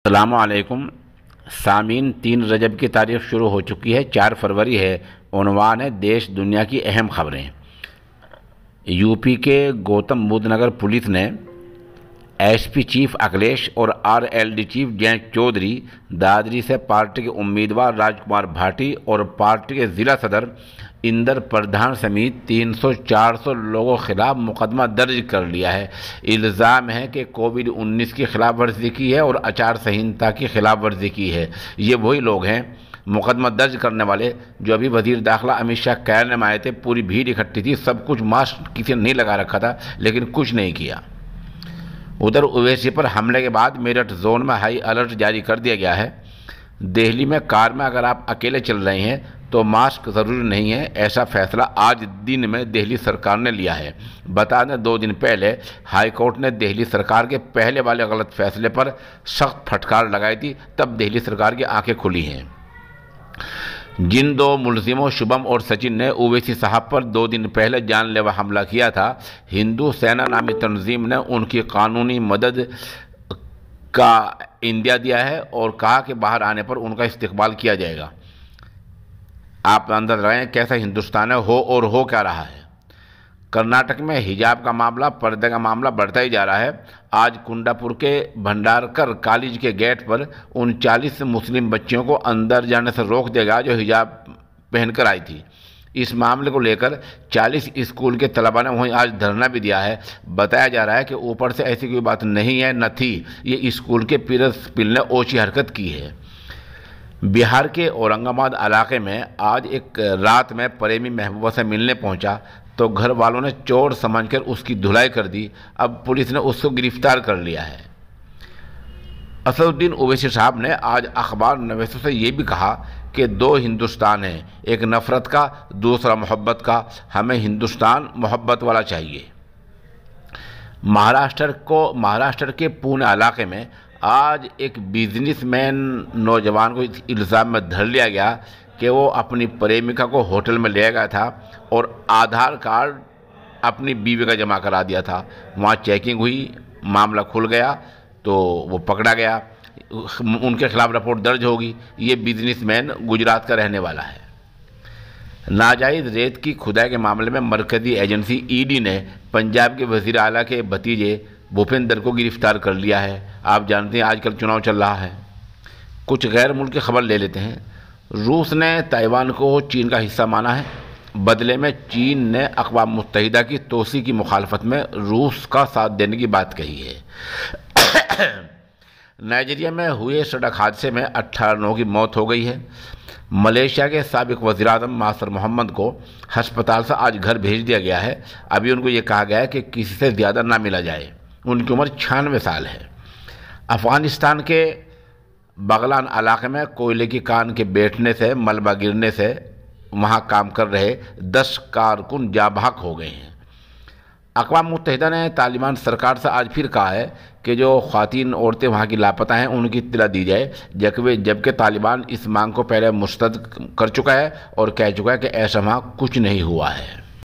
अस्सलामुअलैकुम सामीन। 3 रजब की तारीख शुरू हो चुकी है, 4 फरवरी है। उन्वान है देश दुनिया की अहम खबरें। यूपी के गौतम बुद्ध नगर पुलिस ने एसपी चीफ अखिलेश और आरएलडी चीफ जयंत चौधरी, दादरी से पार्टी के उम्मीदवार राजकुमार भाटी और पार्टी के ज़िला सदर इंदर प्रधान समेत 300-400 लोगों के खिलाफ मुकदमा दर्ज कर लिया है। इल्ज़ाम है कि कोविड-19 की खिलाफ वर्जी की है और आचार संहिता की खिलाफ वर्जी की है। ये वही लोग हैं, मुकदमा दर्ज करने वाले, जो अभी वजीर दाखिला अमित शाह कहने में आए थे। पूरी भीड़ इकट्ठी थी, सब कुछ मास्क किसी ने नहीं लगा रखा था, लेकिन कुछ नहीं किया। उधर ओवैसी पर हमले के बाद मेरठ जोन में हाई अलर्ट जारी कर दिया गया है। दिल्ली में कार में अगर आप अकेले चल रहे हैं तो मास्क ज़रूरी नहीं है। ऐसा फैसला आज दिन में दिल्ली सरकार ने लिया है। बता दें, 2 दिन पहले हाई कोर्ट ने दिल्ली सरकार के पहले वाले गलत फैसले पर सख्त फटकार लगाई थी, तब दिल्ली सरकार की आंखें खुली हैं। जिन 2 मुलजिमों शुभम और सचिन ने ओवैसी साहब पर 2 दिन पहले जानलेवा हमला किया था, हिंदू सेना नामी तंजीम ने उनकी कानूनी मदद का इंदिया दिया है और कहा कि बाहर आने पर उनका इस्तकबाल किया जाएगा। आप अंदर रहें कैसा हिंदुस्तान है, हो क्या रहा है। कर्नाटक में हिजाब का मामला, पर्दे का मामला बढ़ता ही जा रहा है। आज कुंडापुर के भंडारकर कॉलेज के गेट पर 39 मुस्लिम बच्चियों को अंदर जाने से रोक दिया गया जो हिजाब पहनकर आई थी। इस मामले को लेकर 40 स्कूल के तलबा ने वहीं आज धरना भी दिया है। बताया जा रहा है कि ऊपर से ऐसी कोई बात नहीं है, न थी, ये स्कूल के प्रिंसिपल ने ओछी हरकत की है। बिहार के औरंगाबाद इलाके में आज एक रात में प्रेमी महबूबा से मिलने पहुंचा तो घर वालों ने चोर समझकर उसकी धुलाई कर दी। अब पुलिस ने उसको गिरफ्तार कर लिया है। असदुद्दीन ओवैसी साहब ने आज अखबार नवीसों से ये भी कहा कि 2 हिंदुस्तान हैं, एक नफ़रत का, दूसरा मोहब्बत का। हमें हिंदुस्तान मोहब्बत वाला चाहिए। महाराष्ट्र के पुणे इलाके में आज एक बिजनेसमैन नौजवान को इल्ज़ाम में धर लिया गया कि वो अपनी प्रेमिका को होटल में ले गया था और आधार कार्ड अपनी बीवी का जमा करा दिया था। वहाँ चेकिंग हुई, मामला खुल गया तो वो पकड़ा गया। उनके खिलाफ रिपोर्ट दर्ज होगी। ये बिजनेसमैन गुजरात का रहने वाला है। नाजायज़ रेत की खुदाई के मामले में मरकज़ी एजेंसी ईडी ने पंजाब के वज़ीर आला के भतीजे भूपेंद्र को गिरफ्तार कर लिया है। आप जानते हैं आजकल चुनाव चल रहा है। कुछ गैर मुल्क की खबर ले लेते हैं। रूस ने ताइवान को चीन का हिस्सा माना है। बदले में चीन ने अक़वाम मुत्तहिदा की तोसी की मुखालफत में रूस का साथ देने की बात कही है। नाइजीरिया में हुए सड़क हादसे में 18 लोगों की मौत हो गई है। मलेशिया के साबिक वज़ीर-ए-आज़म मासर मोहम्मद को अस्पताल से आज घर भेज दिया गया है। अभी उनको ये कहा गया है कि किसी से ज़्यादा ना मिला जाए। उनकी उम्र 96 साल है। अफ़गानिस्तान के बगलान इलाके में कोयले की कान के बैठने से, मलबा गिरने से वहाँ काम कर रहे 10 कारकुन जाँ बहक हो गए हैं। अक़वाम मुत्तहिदा ने तालिबान सरकार से आज फिर कहा है कि जो ख़वातीन औरतें वहाँ की लापता हैं उनकी इत्तला दी जाए, जबकि तालिबान इस मांग को पहले मुस्तरद कर चुका है और कह चुका है कि ऐसा वहाँ कुछ नहीं हुआ है।